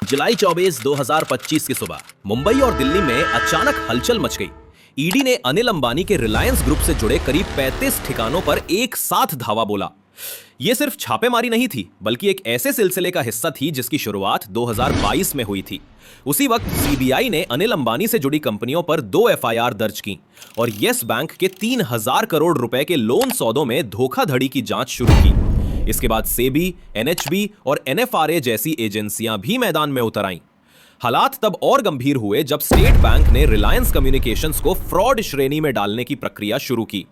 जुलाई 24, 2025 की सुबह मुंबई और दिल्ली में अचानक हलचल मच गई। ईडी ने अनिल अंबानी के रिलायंस ग्रुप से जुड़े करीब 35 ठिकानों पर एक साथ धावा बोला। यह सिर्फ छापेमारी नहीं थी, बल्कि एक ऐसे सिलसिले का हिस्सा थी जिसकी शुरुआत 2022 में हुई थी। उसी वक्त सीबीआई ने अनिल अंबानी से जुड़ी कंपनियों पर 2 एफआईआर दर्ज की और येस बैंक के 3000 करोड़ रुपए के लोन सौदों में धोखाधड़ी की जांच शुरू की। इसके बाद सेबी, एनएचबी और एनएफआरए जैसी एजेंसियां भी मैदान में उतर आईं। हालात तब और गंभीर हुए जब स्टेट बैंक ने रिलायंस कम्युनिकेशंस को फ्रॉड श्रेणी में डालने की प्रक्रिया शुरू की।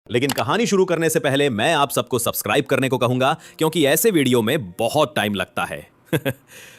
लेकिन कहानी शुरू करने से पहले मैं आप सबको सब्सक्राइब करने को कहूंगा, क्योंकि ऐसे वीडियो में बहुत टाइम लगता है।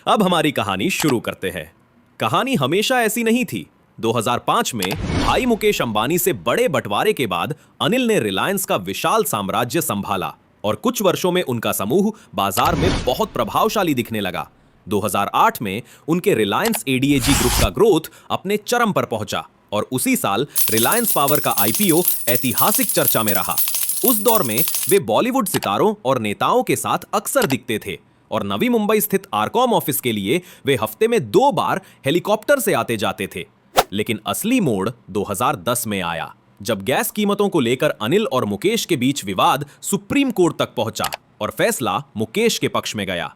अब हमारी कहानी शुरू करते हैं। कहानी हमेशा ऐसी नहीं थी। 2005 में भाई मुकेश अंबानी से बड़े बंटवारे के बाद अनिल ने रिलायंस का विशाल साम्राज्य संभाला और कुछ वर्षों में उनका समूह बाजार में बहुत प्रभावशाली दिखने लगा। 2008 में उनके रिलायंस एडीएजी ग्रुप का ग्रोथ अपने चरम पर पहुंचा और उसी साल रिलायंस पावर का आईपीओ ऐतिहासिक चर्चा में रहा। उस दौर में वे बॉलीवुड सितारों और नेताओं के साथ अक्सर दिखते थे और नवी मुंबई स्थित आरकॉम ऑफिस के लिए वे हफ्ते में 2 बार हेलीकॉप्टर से आते जाते थे। लेकिन असली मोड़ 2010 में आया, जब गैस कीमतों को लेकर अनिल और मुकेश के बीच विवाद सुप्रीम कोर्ट तक पहुंचा और फैसला मुकेश के पक्ष में गया।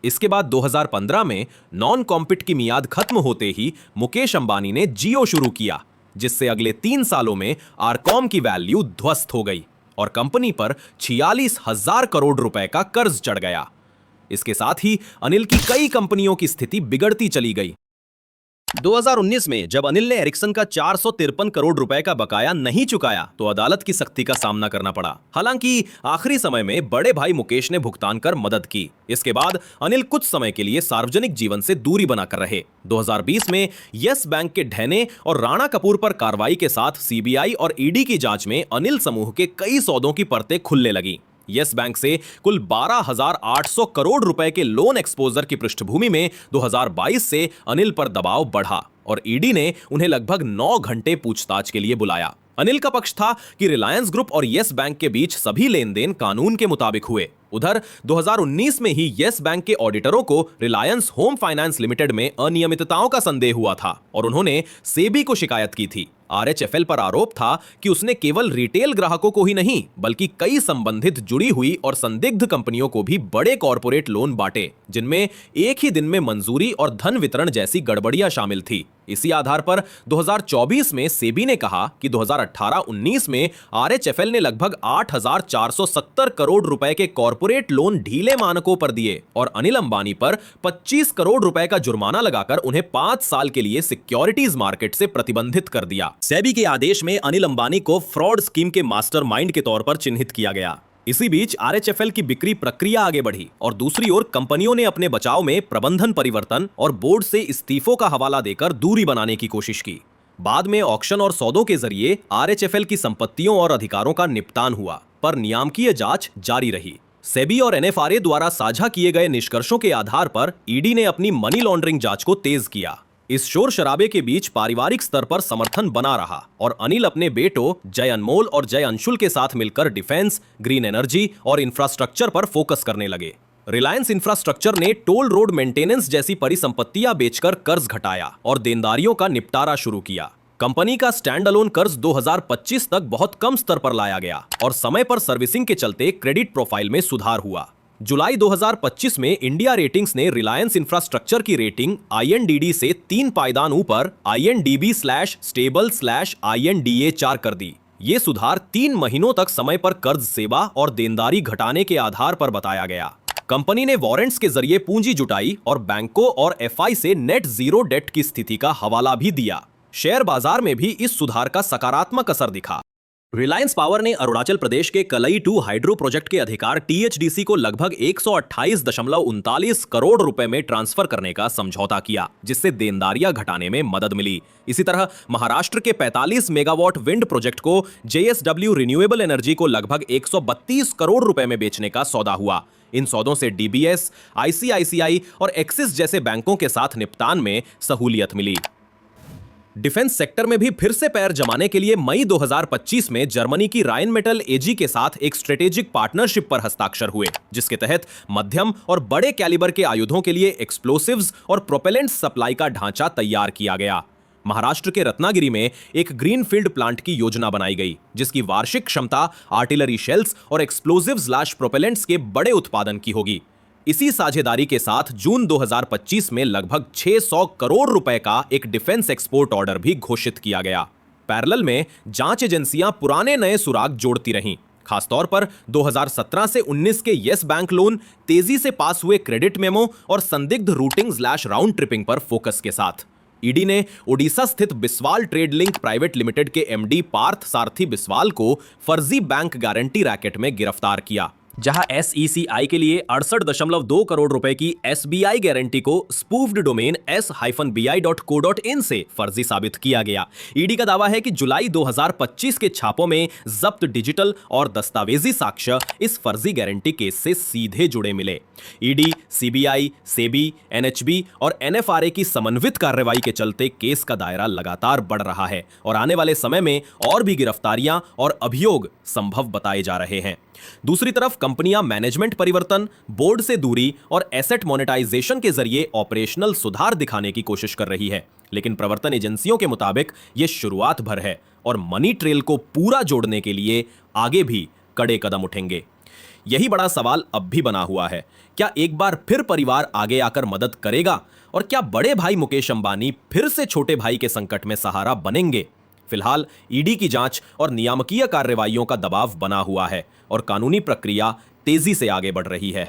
इसके बाद 2015 में नॉन कॉम्पिट की मियाद खत्म होते ही मुकेश अंबानी ने जियो शुरू किया, जिससे अगले 3 सालों में आरकॉम की वैल्यू ध्वस्त हो गई और कंपनी पर 46,000 करोड़ रुपए का कर्ज चढ़ गया। इसके साथ ही अनिल की कई कंपनियों की स्थिति बिगड़ती चली गई। 2019 में जब अनिल ने एरिक्सन का 453 करोड़ रुपए का बकाया नहीं चुकाया तो अदालत की सख्ती का सामना करना पड़ा। हालांकि आखिरी समय में बड़े भाई मुकेश ने भुगतान कर मदद की। इसके बाद अनिल कुछ समय के लिए सार्वजनिक जीवन से दूरी बनाकर रहे। 2020 में येस बैंक के ढहने और राणा कपूर पर कार्रवाई के साथ सीबीआई और ईडी की जांच में अनिल समूह के कई सौदों की परतें खुलने लगी। येस बैंक से कुल 12,800 करोड़ रुपए के लोन एक्सपोजर की पृष्ठभूमि में 2022 से अनिल पर दबाव बढ़ा और ईडी ने उन्हें लगभग 9 घंटे पूछताछ के लिए बुलाया। अनिल का पक्ष था कि रिलायंस ग्रुप और येस बैंक के बीच सभी लेन देन कानून के मुताबिक हुए। उधर 2019 में ही येस बैंक के ऑडिटरों को रिलायंस होम फाइनेंस लिमिटेड में अनियमितताओं का संदेह हुआ था और उन्होंने सेबी को शिकायत की थी। आरएचएफएल पर आरोप था कि उसने केवल रिटेल ग्राहकों को ही नहीं, बल्कि कई संबंधित जुड़ी हुई और संदिग्ध कंपनियों को भी बड़े कॉर्पोरेट लोन बांटे, जिनमें एक ही दिन में मंजूरी और धन वितरण जैसी गड़बड़ियां शामिल थी। इसी आधार पर 2024 में सेबी ने कहा कि 2018-19 में आरएचएफएल ने लगभग 8,470 करोड़ रुपए के कॉर्पोरेट लोन ढीले मानकों पर दिए और अनिल अंबानी पर 25 करोड़ रुपए का जुर्माना लगाकर उन्हें 5 साल के लिए सिक्योरिटीज मार्केट से प्रतिबंधित कर दिया। सेबी के आदेश में अनिल अंबानी को फ्रॉड स्कीम के मास्टरमाइंड के तौर पर चिन्हित किया गया। इसी बीच आरएचएफएल की बिक्री प्रक्रिया आगे बढ़ी और दूसरी ओर कंपनियों ने अपने बचाव में प्रबंधन परिवर्तन और बोर्ड से इस्तीफों का हवाला देकर दूरी बनाने की कोशिश की। बाद में ऑक्शन और सौदों के जरिए आरएचएफएल की संपत्तियों और अधिकारों का निपटान हुआ, पर नियामकीय जांच जारी रही। सेबी और एनएफआरए द्वारा साझा किए गए निष्कर्षों के आधार पर ईडी ने अपनी मनी लॉन्ड्रिंग जांच को तेज किया। इस शोर शराबे के बीच पारिवारिक स्तर पर समर्थन बना रहा और अनिल अपने बेटों जय अनमोल और जय अंशुल के साथ मिलकर डिफेंस, ग्रीन एनर्जी और इंफ्रास्ट्रक्चर पर फोकस करने लगे। रिलायंस इंफ्रास्ट्रक्चर ने टोल रोड मेंटेनेंस जैसी परिसंपत्तियां बेचकर कर्ज घटाया और देनदारियों का निपटारा शुरू किया। कंपनी का स्टैंड अलोन कर्ज 2025 तक बहुत कम स्तर पर लाया गया और समय पर सर्विसिंग के चलते क्रेडिट प्रोफाइल में सुधार हुआ। जुलाई 2025 में इंडिया रेटिंग्स ने रिलायंस इंफ्रास्ट्रक्चर की रेटिंग INDD से 3 पायदान ऊपर INDB/stable/INDA4 कर दी। ये सुधार 3 महीनों तक समय पर कर्ज सेवा और देनदारी घटाने के आधार पर बताया गया। कंपनी ने वारंट्स के जरिए पूंजी जुटाई और बैंकों और एफआई से नेट जीरो डेट की स्थिति का हवाला भी दिया। शेयर बाजार में भी इस सुधार का सकारात्मक असर दिखा। रिलायंस पावर ने अरुणाचल प्रदेश के कलई 2 हाइड्रो प्रोजेक्ट के अधिकार THDC को लगभग 128.39 करोड़ रुपए में ट्रांसफर करने का समझौता किया, जिससे देनदारियां घटाने में मदद मिली। इसी तरह महाराष्ट्र के 45 मेगावाट विंड प्रोजेक्ट को JSW रिन्यूएबल एनर्जी को लगभग 132 करोड़ रुपए में बेचने का सौदा हुआ। इन सौदों से DBS, ICICI और एक्सिस जैसे बैंकों के साथ निपटान में सहूलियत मिली। डिफेंस सेक्टर में भी फिर से पैर जमाने के लिए मई 2025 में जर्मनी की राइनमेटल एजी के साथ एक स्ट्रेटेजिक पार्टनरशिप पर हस्ताक्षर हुए, जिसके तहत मध्यम और बड़े कैलिबर के आयुधों के लिए एक्सप्लोसिव्स और प्रोपेलेंट्स सप्लाई का ढांचा तैयार किया गया। महाराष्ट्र के रत्नागिरी में एक ग्रीनफील्ड प्लांट की योजना बनाई गई, जिसकी वार्षिक क्षमता आर्टिलरी शेल्स और एक्सप्लोसिव्स प्रोपेलेंट्स के बड़े उत्पादन की होगी। इसी साझेदारी के साथ जून 2025 में लगभग 600 करोड़ रुपए का एक डिफेंस एक्सपोर्ट ऑर्डर भी घोषित किया गया। पैरेलल में जांच एजेंसियां पुराने नए सुराग जोड़ती रहीं, खासतौर पर 2017 से 19 के येस बैंक लोन, तेजी से पास हुए क्रेडिट मेमो और संदिग्ध रूटिंग/राउंड ट्रिपिंग पर फोकस के साथ। ईडी ने ओडिशा स्थित Biswal trade link private limited के एमडी पार्थ सारथी बिस्वाल को फर्जी बैंक गारंटी रैकेट में गिरफ्तार किया, जहां SECI के लिए 68.2 करोड़ रुपए की SBI गारंटी को स्पूफ्ड डोमेन s-bi.co.in से फर्जी साबित किया गया। ईडी का दावा है कि जुलाई 2025 के छापों में जब्त डिजिटल और दस्तावेजी साक्ष्य इस फर्जी गारंटी केस से सीधे जुड़े मिले। ईडी, CBI, सेबी, NHB और NFRA की समन्वित कार्रवाई के चलते केस का दायरा लगातार बढ़ रहा है और आने वाले समय में और भी गिरफ्तारियां और अभियोग संभव बताए जा रहे हैं। दूसरी तरफ कंपनियां मैनेजमेंट परिवर्तन, बोर्ड से दूरी और एसेट मोनेटाइजेशन के जरिए ऑपरेशनल सुधार दिखाने की कोशिश कर रही है, लेकिन प्रवर्तन एजेंसियों के मुताबिक यह शुरुआत भर है और मनी ट्रेल को पूरा जोड़ने के लिए आगे भी कड़े कदम उठेंगे। यही बड़ा सवाल अब भी बना हुआ है, क्या एक बार फिर परिवार आगे आकर मदद करेगा और क्या बड़े भाई मुकेश अंबानी फिर से छोटे भाई के संकट में सहारा बनेंगे? फिलहाल ईडी की जांच और नियामकीय कार्रवाइयों का दबाव बना हुआ है और कानूनी प्रक्रिया तेजी से आगे बढ़ रही है।